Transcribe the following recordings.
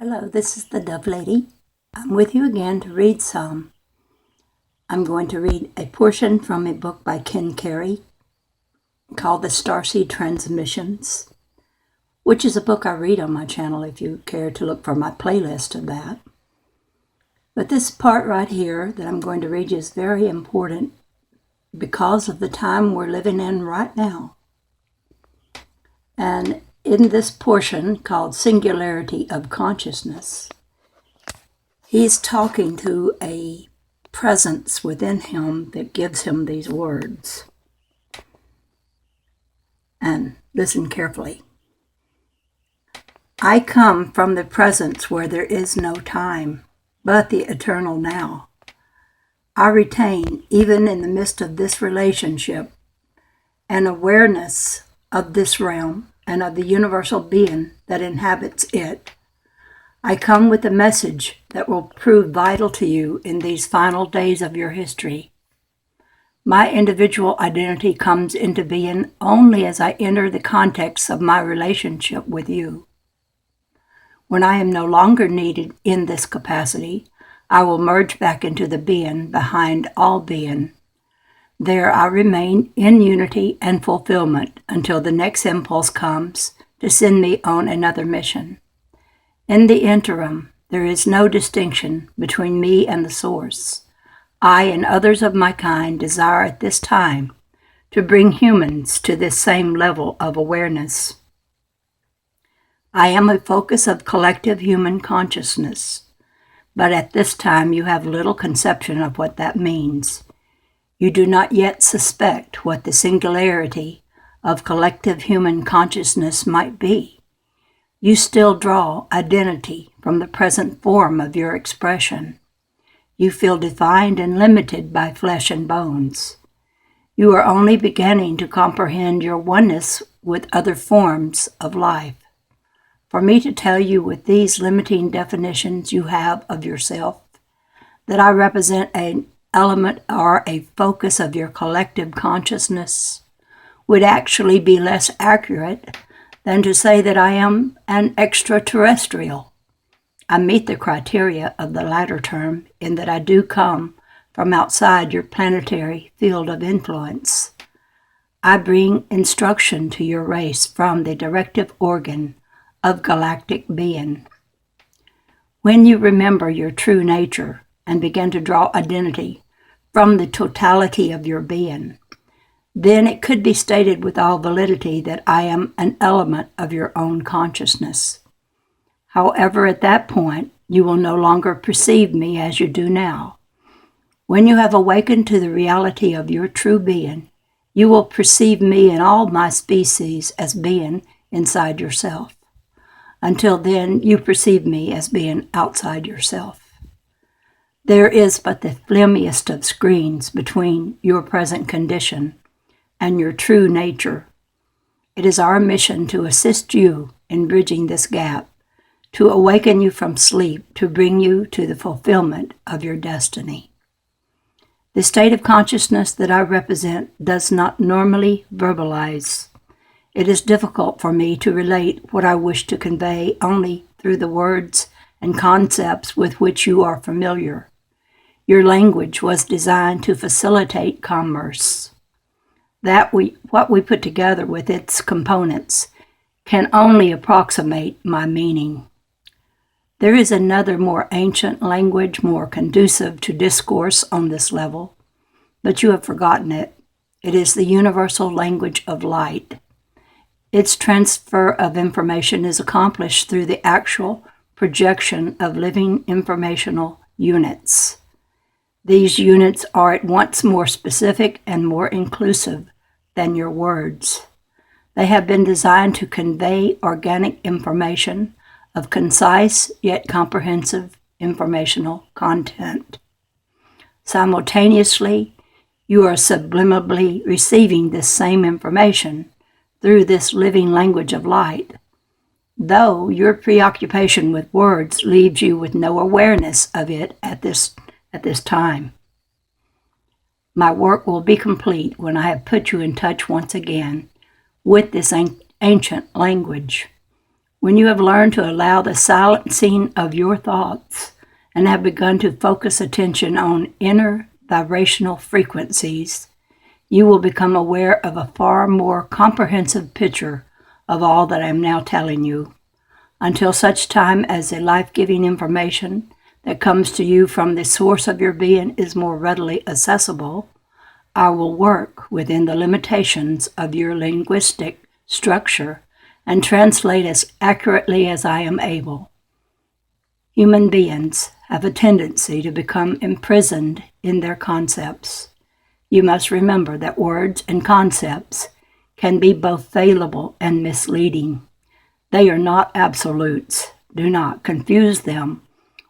Hello, this is the Dove Lady. I'm with you again to read some. I'm going to read a portion from a book by Ken Carey called the Starseed Transmissions, which is a book I read on my channel if you care to look for my playlist of that. But this part right here that I'm going to read is very important because of the time we're living in right now. And in this portion called Singularity of Consciousness, he's talking to a presence within him that gives him these words. And listen carefully. I come from the presence where there is no time, but the eternal now. I retain, even in the midst of this relationship, an awareness of this realm and of the universal being that inhabits it. I come with a message that will prove vital to you in these final days of your history. My individual identity comes into being only as I enter the context of my relationship with you. When I am no longer needed in this capacity, I will merge back into the being behind all being. There I remain in unity and fulfillment until the next impulse comes to send me on another mission. In the interim, there is no distinction between me and the Source. I and others of my kind desire at this time to bring humans to this same level of awareness. I am a focus of collective human consciousness, but at this time you have little conception of what that means. You do not yet suspect what the singularity of collective human consciousness might be. You still draw identity from the present form of your expression. You feel defined and limited by flesh and bones. You are only beginning to comprehend your oneness with other forms of life. For me to tell you with these limiting definitions you have of yourself, that I represent an element or a focus of your collective consciousness, would actually be less accurate than to say that I am an extraterrestrial. I meet the criteria of the latter term in that I do come from outside your planetary field of influence. I bring instruction to your race from the directive organ of galactic being. When you remember your true nature and begin to draw identity from the totality of your being, then it could be stated with all validity that I am an element of your own consciousness. However, at that point, you will no longer perceive me as you do now. When you have awakened to the reality of your true being, you will perceive me and all my species as being inside yourself. Until then, you perceive me as being outside yourself. There is but the flimsiest of screens between your present condition and your true nature. It is our mission to assist you in bridging this gap, to awaken you from sleep, to bring you to the fulfillment of your destiny. The state of consciousness that I represent does not normally verbalize. It is difficult for me to relate what I wish to convey only through the words and concepts with which you are familiar. Your language was designed to facilitate commerce. What we put together with its components can only approximate my meaning. There is another more ancient language more conducive to discourse on this level, but you have forgotten it. It is the universal language of light. Its transfer of information is accomplished through the actual projection of living informational units. These units are at once more specific and more inclusive than your words. They have been designed to convey organic information of concise yet comprehensive informational content. Simultaneously, you are subliminally receiving this same information through this living language of light, though your preoccupation with words leaves you with no awareness of it at this time. My work will be complete when I have put you in touch once again with this ancient language. When you have learned to allow the silencing of your thoughts and have begun to focus attention on inner vibrational frequencies, you will become aware of a far more comprehensive picture of all that I am now telling you. Until such time as the life-giving information that comes to you from the source of your being is more readily accessible, I will work within the limitations of your linguistic structure and translate as accurately as I am able. Human beings have a tendency to become imprisoned in their concepts. You must remember that words and concepts can be both fallible and misleading. They are not absolutes. Do not confuse them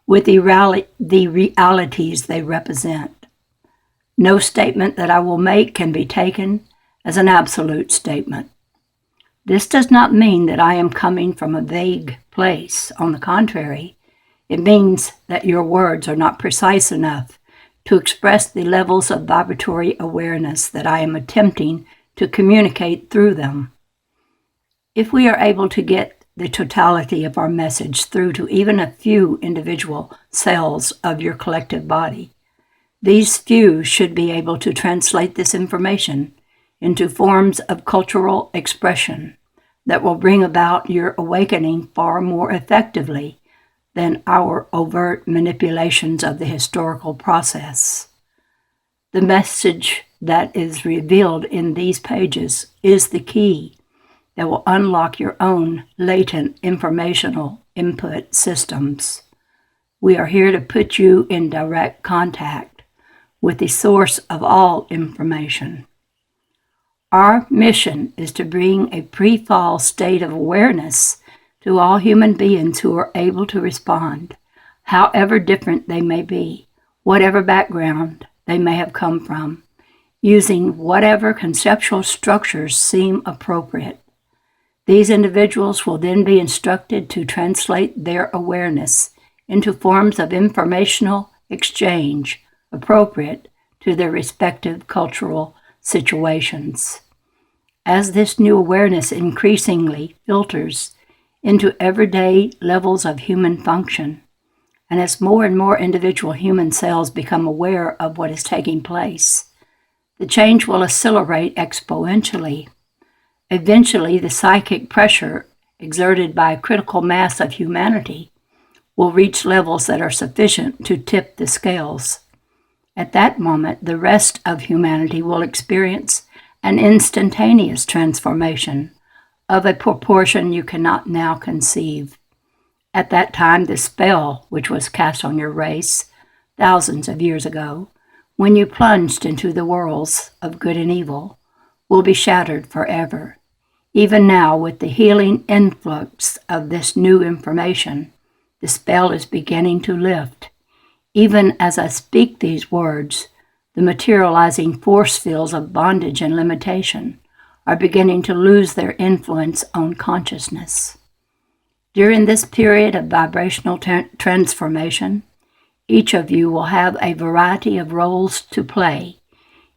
with the realities they represent. No statement that I will make can be taken as an absolute statement. This does not mean that I am coming from a vague place. On the contrary, it means that your words are not precise enough to express the levels of vibratory awareness that I am attempting to communicate through them. If we are able to get the totality of our message through to even a few individual cells of your collective body, these few should be able to translate this information into forms of cultural expression that will bring about your awakening far more effectively than our overt manipulations of the historical process. The message that is revealed in these pages is the key that will unlock your own latent informational input systems. We are here to put you in direct contact with the source of all information. Our mission is to bring a pre-fall state of awareness to all human beings who are able to respond, however different they may be, whatever background they may have come from, using whatever conceptual structures seem appropriate. These individuals will then be instructed to translate their awareness into forms of informational exchange appropriate to their respective cultural situations. As this new awareness increasingly filters into everyday levels of human function, and as more and more individual human cells become aware of what is taking place, the change will accelerate exponentially. Eventually, the psychic pressure exerted by a critical mass of humanity will reach levels that are sufficient to tip the scales. At that moment, the rest of humanity will experience an instantaneous transformation of a proportion you cannot now conceive. At that time, the spell which was cast on your race thousands of years ago, when you plunged into the worlds of good and evil, will be shattered forever. Even now, with the healing influx of this new information, the spell is beginning to lift. Even as I speak these words, the materializing force fields of bondage and limitation are beginning to lose their influence on consciousness. During this period of vibrational transformation, each of you will have a variety of roles to play.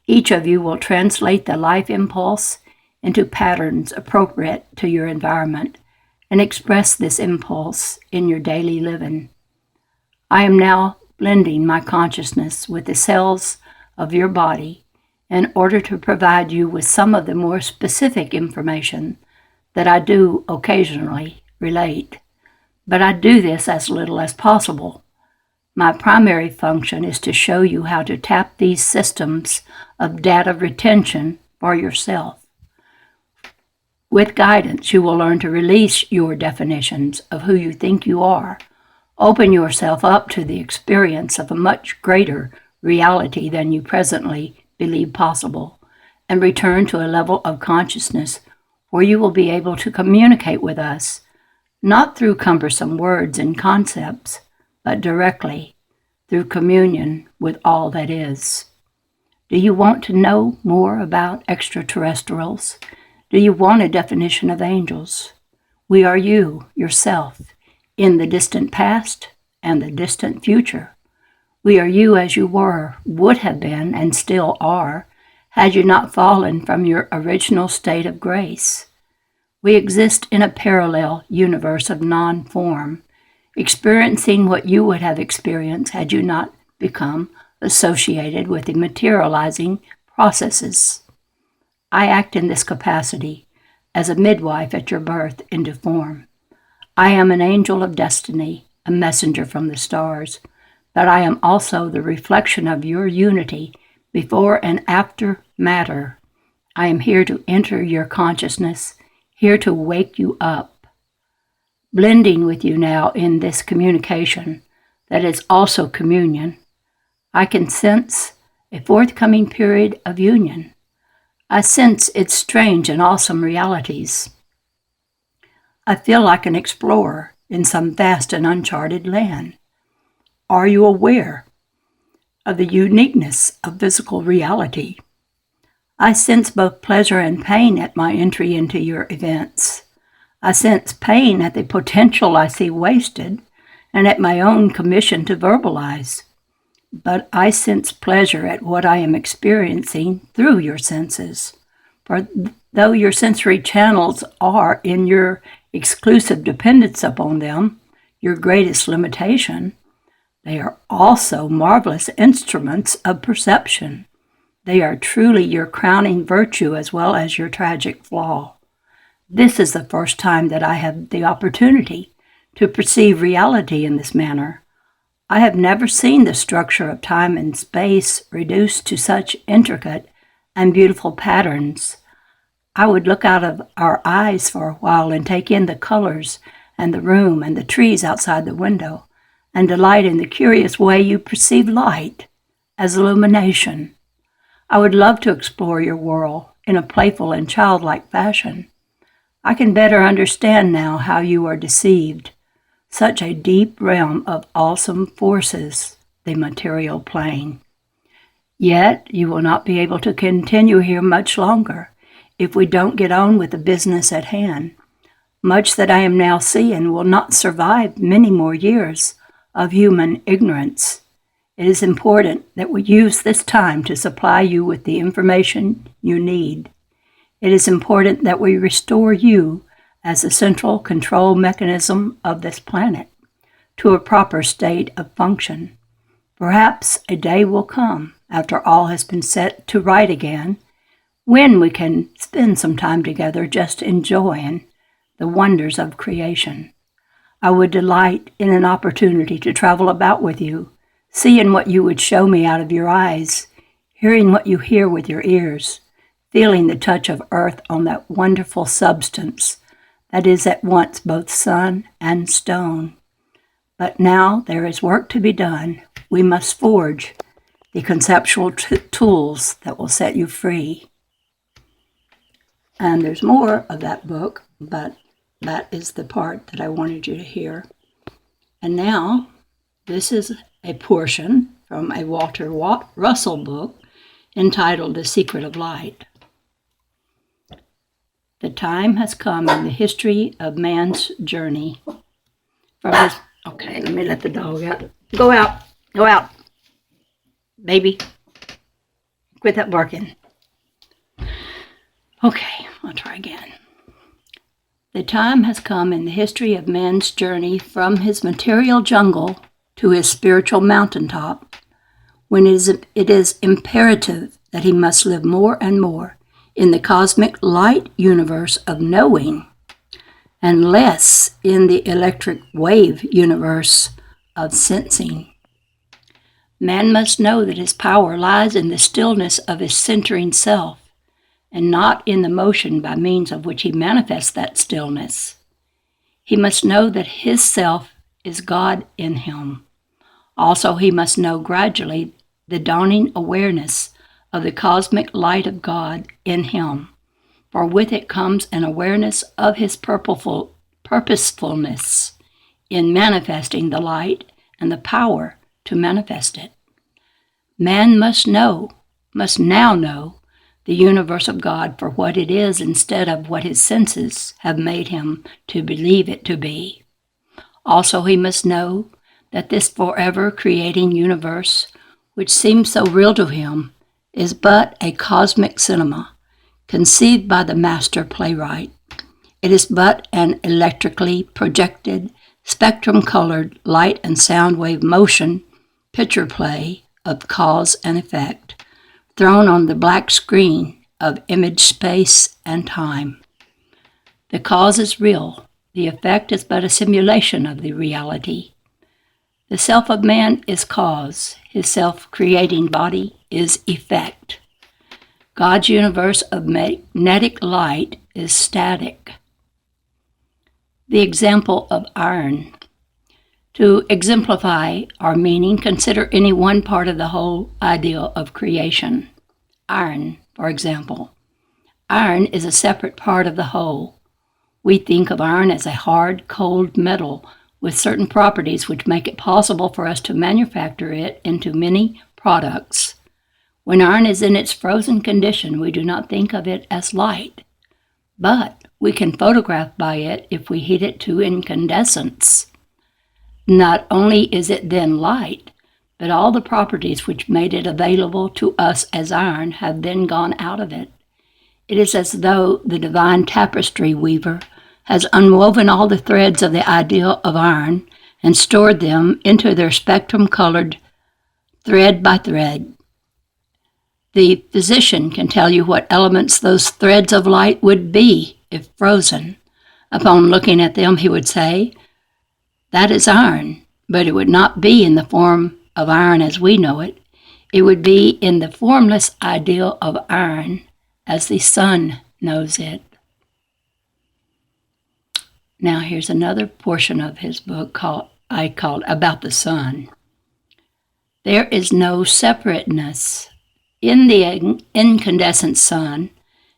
Each of you will translate the life impulse into patterns appropriate to your environment and express this impulse in your daily living. I am now blending my consciousness with the cells of your body in order to provide you with some of the more specific information that I do occasionally relate. But I do this as little as possible. My primary function is to show you how to tap these systems of data retention for yourself. With guidance, you will learn to release your definitions of who you think you are, open yourself up to the experience of a much greater reality than you presently believe possible, and return to a level of consciousness where you will be able to communicate with us, not through cumbersome words and concepts, but directly through communion with all that is. Do you want to know more about extraterrestrials? Do you want a definition of angels? We are you, yourself, in the distant past and the distant future. We are you as you were, would have been, and still are, had you not fallen from your original state of grace. We exist in a parallel universe of non-form, experiencing what you would have experienced had you not become associated with the materializing processes. I act in this capacity as a midwife at your birth into form. I am an angel of destiny, a messenger from the stars, but I am also the reflection of your unity before and after matter. I am here to enter your consciousness, here to wake you up, blending with you now in this communication that is also communion. I can sense a forthcoming period of union. I sense its strange and awesome realities. I feel like an explorer in some vast and uncharted land. Are you aware of the uniqueness of physical reality? I sense both pleasure and pain at my entry into your events. I sense pain at the potential I see wasted and at my own commission to verbalize. But I sense pleasure at what I am experiencing through your senses. For though your sensory channels are, in your exclusive dependence upon them, your greatest limitation, they are also marvelous instruments of perception. They are truly your crowning virtue as well as your tragic flaw. This is the first time that I have the opportunity to perceive reality in this manner. I have never seen the structure of time and space reduced to such intricate and beautiful patterns. I would look out of our eyes for a while and take in the colors and the room and the trees outside the window, and delight in the curious way you perceive light as illumination. I would love to explore your world in a playful and childlike fashion. I can better understand now how you are deceived. Such a deep realm of awesome forces, the material plane. Yet you will not be able to continue here much longer if we don't get on with the business at hand. Much that I am now seeing will not survive many more years of human ignorance. It is important that we use this time to supply you with the information you need. It is important that we restore you as the central control mechanism of this planet to a proper state of function. Perhaps a day will come, after all has been set to right again, when we can spend some time together just enjoying the wonders of creation. I would delight in an opportunity to travel about with you, seeing what you would show me out of your eyes, hearing what you hear with your ears, feeling the touch of earth on that wonderful substance that is at once both sun and stone. But now there is work to be done. We must forge the conceptual tools that will set you free. And there's more of that book, but that is the part that I wanted you to hear. And now, this is a portion from a Walter Russell book entitled The Secret of Light. The time has come in the history of man's journey from his... Okay, let me let the dog out. Go out. Go out. Baby. Quit that barking. Okay, I'll try again. The time has come in the history of man's journey from his material jungle to his spiritual mountaintop, when it is imperative that he must live more and more in the cosmic light universe of knowing, and less in the electric wave universe of sensing. Man must know that his power lies in the stillness of his centering self, and not in the motion by means of which he manifests that stillness. He must know that his self is God in him. Also, he must know gradually the dawning awareness of the cosmic light of God in him, for with it comes an awareness of his purposefulness in manifesting the light and the power to manifest it. Man must now know the universe of God for what it is instead of what his senses have made him to believe it to be. Also, he must know that this forever creating universe, which seems so real to him, is but a cosmic cinema conceived by the master playwright. It is but an electrically projected, spectrum-colored light and sound wave motion, picture play of cause and effect, thrown on the black screen of image space and time. The cause is real. The effect is but a simulation of the reality. The self of man is cause. His self-creating body is effect. God's universe of magnetic light is static. The example of iron. To exemplify our meaning, consider any one part of the whole ideal of creation. Iron, for example. Iron is a separate part of the whole. We think of iron as a hard, cold metal with certain properties which make it possible for us to manufacture it into many products. When iron is in its frozen condition, we do not think of it as light, but we can photograph by it if we heat it to incandescence. Not only is it then light, but all the properties which made it available to us as iron have then gone out of it. It is as though the divine tapestry weaver has unwoven all the threads of the ideal of iron and stored them into their spectrum-colored thread by thread. The physician can tell you what elements those threads of light would be if frozen. Upon looking at them, he would say, "That is iron," but it would not be in the form of iron as we know it. It would be in the formless ideal of iron as the sun knows it. Now here's another portion of his book called About the Sun. There is no separateness. In the incandescent sun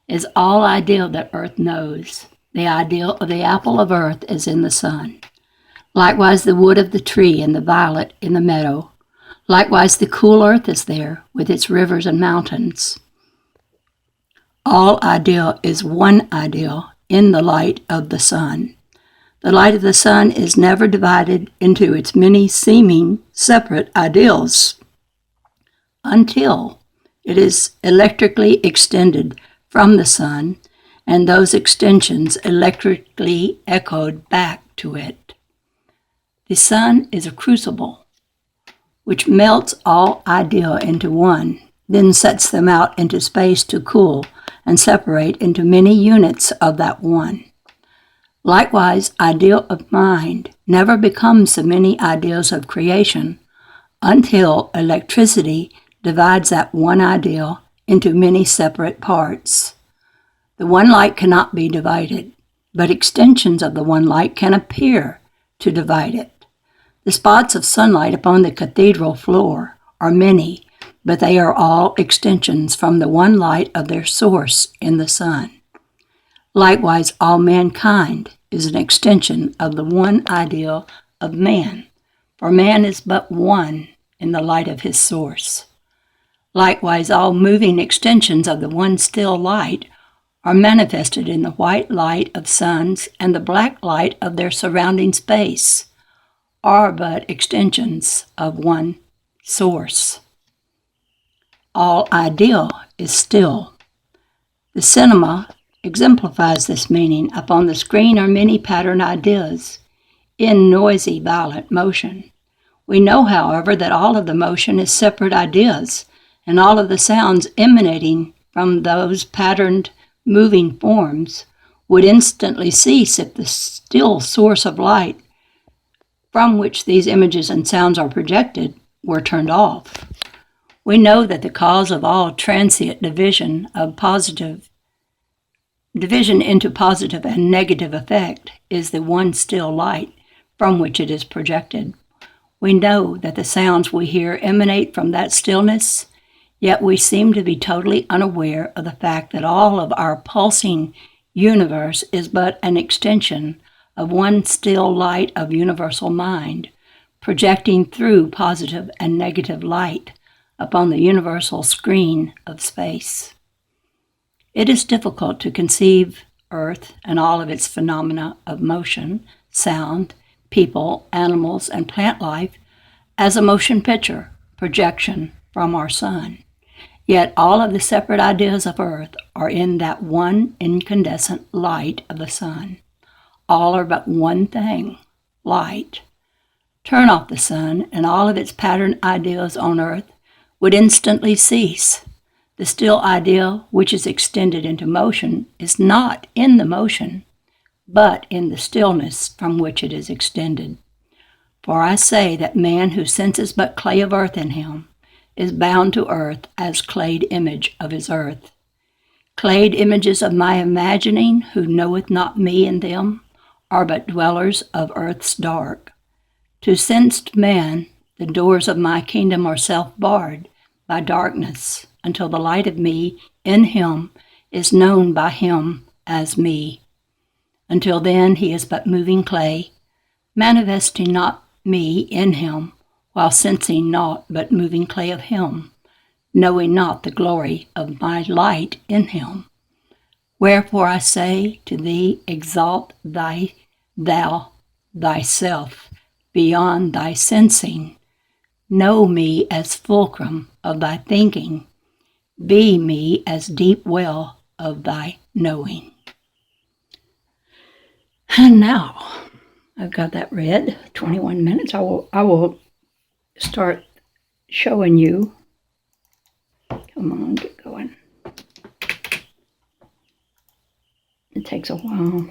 is all ideal that earth knows. The ideal of the apple of earth is in the sun. Likewise the wood of the tree and the violet in the meadow. Likewise the cool earth is there with its rivers and mountains. All ideal is one ideal in the light of the sun. The light of the sun is never divided into its many seeming separate ideals until it is electrically extended from the sun and those extensions electrically echoed back to it. The sun is a crucible which melts all ideal into one, then sets them out into space to cool and separate into many units of that one. Likewise, ideal of mind never becomes the many ideals of creation until electricity divides that one ideal into many separate parts. The one light cannot be divided, but extensions of the one light can appear to divide it. The spots of sunlight upon the cathedral floor are many, but they are all extensions from the one light of their source in the sun. Likewise, all mankind is an extension of the one ideal of man, for man is but one in the light of his source. Likewise, all moving extensions of the one still light are manifested in the white light of suns and the black light of their surrounding space, are but extensions of one source. All ideal is still. The cinema exemplifies this meaning. Upon the screen are many patterned ideas in noisy, violent motion. We know, however, that all of the motion is separate ideas, and all of the sounds emanating from those patterned, moving forms would instantly cease if the still source of light from which these images and sounds are projected were turned off. We know that the cause of all transient division into positive and negative effect is the one still light from which it is projected. We know that the sounds we hear emanate from that stillness, yet we seem to be totally unaware of the fact that all of our pulsing universe is but an extension of one still light of universal mind, projecting through positive and negative light upon the universal screen of space. It is difficult to conceive Earth and all of its phenomena of motion, sound, people, animals, and plant life as a motion picture projection from our sun. Yet all of the separate ideas of earth are in that one incandescent light of the sun. All are but one thing, light. Turn off the sun, and all of its patterned ideas on earth would instantly cease. The still idea, which is extended into motion, is not in the motion, but in the stillness from which it is extended. For I say that man who senses but clay of earth in him is bound to earth as clayed image of his earth. Clayed images of my imagining, who knoweth not me in them, are but dwellers of earth's dark. To sensed man, the doors of my kingdom are self-barred by darkness, until the light of me in him is known by him as me. Until then he is but moving clay, manifesting not me in him, while sensing naught but moving clay of him, knowing not the glory of my light in him. Wherefore I say to thee, exalt thou thyself beyond thy sensing. Know me as fulcrum of thy thinking. Be me as deep well of thy knowing. And now, I've got that read, 21 minutes. I will start showing you. Come on, get going. It takes a while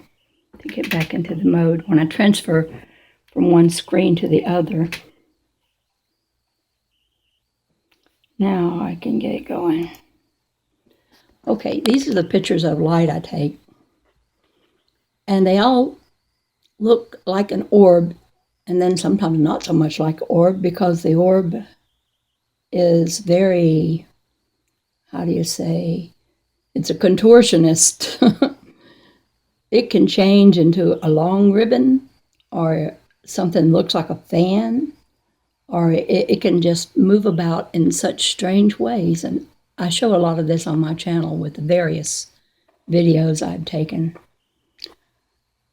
to get back into the mode when I transfer from one screen to the other. Now I can get it going. Okay, these are the pictures of light I take. And they all look like an orb, and then sometimes not so much like an orb, because the orb is very, how do you say, it's a contortionist. It can change into a long ribbon, or something looks like a fan, or it can just move about in such strange ways. And I show a lot of this on my channel with the various videos I've taken.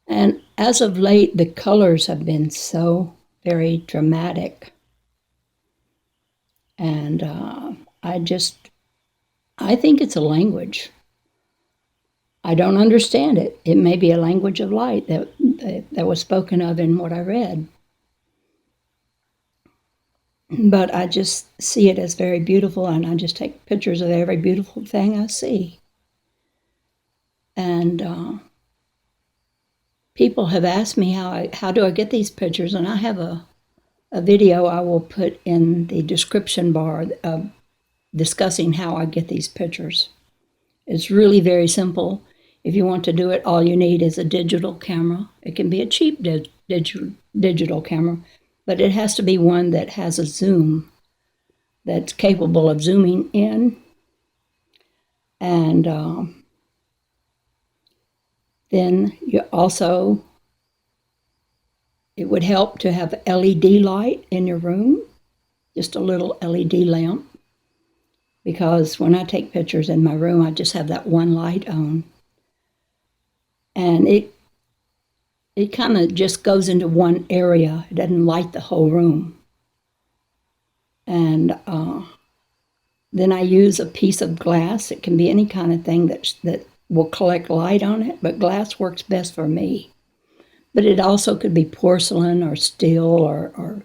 And as of late, the colors have been so very dramatic. And I think it's a language. I don't understand it. It may be a language of light that was spoken of in what I read. But I just see it as very beautiful, and I just take pictures of every beautiful thing I see. And people have asked me how do I get these pictures, and I have a video I will put in the description bar of discussing how I get these pictures. It's really very simple. If you want to do it, all you need is a digital camera. It can be a cheap digital camera, but it has to be one that has a zoom that's capable of zooming in. And then you also, it would help to have LED light in your room, just a little LED lamp, because when I take pictures in my room, I just have that one light on. And it kind of just goes into one area. It doesn't light the whole room. And then I use a piece of glass. It can be any kind of thing that will collect light on it, but glass works best for me. But it also could be porcelain or steel or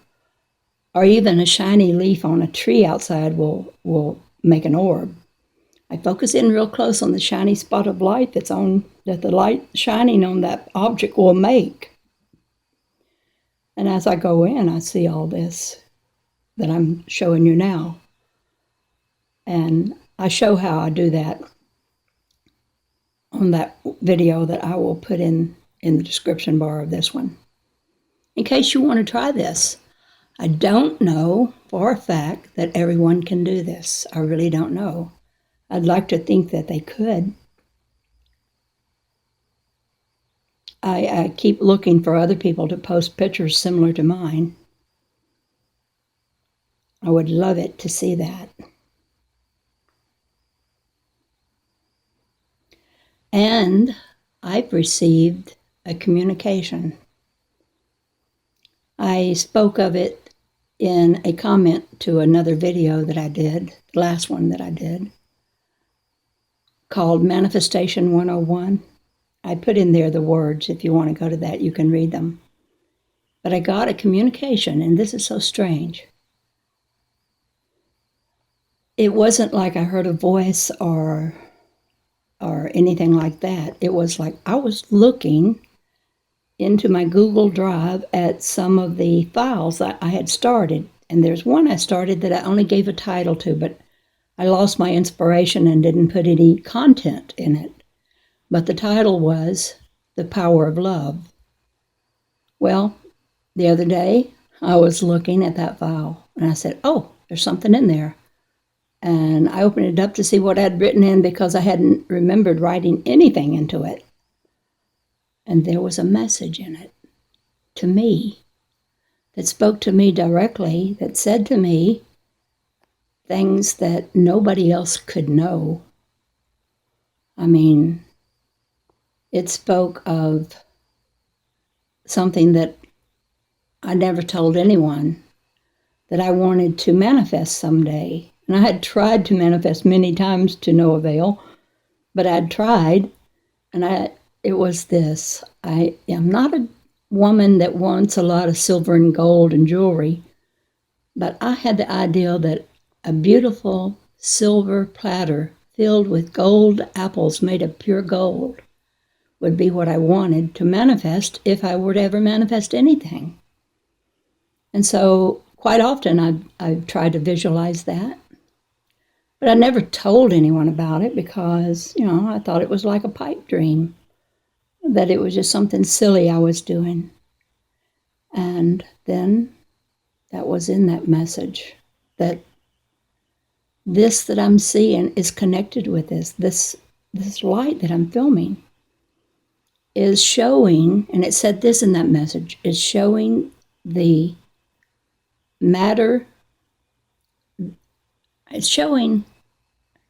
even a shiny leaf on a tree outside will make an orb. I focus in real close on the shiny spot of light that the light shining on that object will make. And as I go in, I see all this that I'm showing you now. And I show how I do that on that video that I will put in the description bar of this one, in case you want to try this. I don't know for a fact that everyone can do this. I really don't know. I'd like to think that they could. I keep looking for other people to post pictures similar to mine. I would love it to see that. And I've received a communication. I spoke of it in a comment to another video that I did, the last one that I did, called Manifestation 101. I put in there the words. If you want to go to that, you can read them. But I got a communication, and this is so strange. It wasn't like I heard a voice or anything like that. It was like I was looking into my Google Drive at some of the files that I had started. And there's one I started that I only gave a title to, but I lost my inspiration and didn't put any content in it. But the title was The Power of Love. Well, the other day I was looking at that file and I said, oh, there's something in there. And I opened it up to see what I'd written in because I hadn't remembered writing anything into it. And there was a message in it to me that spoke to me directly, that said to me things that nobody else could know. I mean, it spoke of something that I never told anyone, that I wanted to manifest someday. And I had tried to manifest many times to no avail, but I'd tried, and it was this. I am not a woman that wants a lot of silver and gold and jewelry, but I had the idea that a beautiful silver platter filled with gold apples made of pure gold would be what I wanted to manifest if I were to ever manifest anything. And so quite often I've tried to visualize that, but I never told anyone about it because, I thought it was like a pipe dream, that it was just something silly I was doing. And then that was in that message, that this that I'm seeing is connected with this light that I'm filming is showing, and it said this in that message, is showing the matter. It's showing,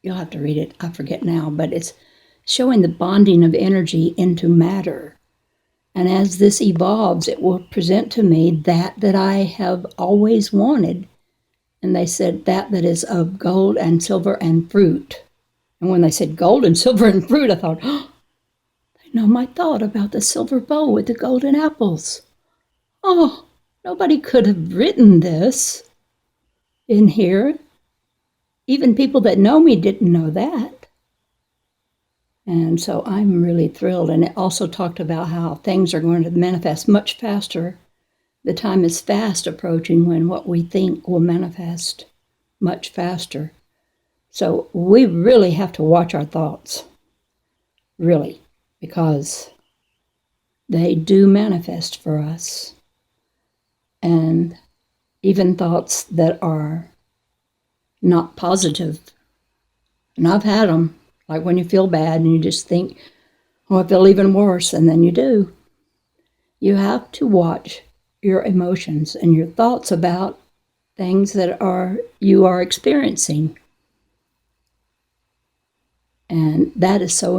you'll have to read it, I forget now, but it's showing the bonding of energy into matter. And as this evolves, it will present to me that I have always wanted. And they said that is of gold and silver and fruit. And when they said gold and silver and fruit, I thought, oh, they know my thought about the silver bowl with the golden apples. Oh, nobody could have written this in here. Even people that know me didn't know that. And so I'm really thrilled. And it also talked about how things are going to manifest much faster. The time is fast approaching when what we think will manifest much faster. So we really have to watch our thoughts, really, because they do manifest for us. And even thoughts that are not positive. And I've had them. Like when you feel bad and you just think, oh, I feel even worse, and then you do. You have to watch your emotions and your thoughts about things that you are experiencing. And that is so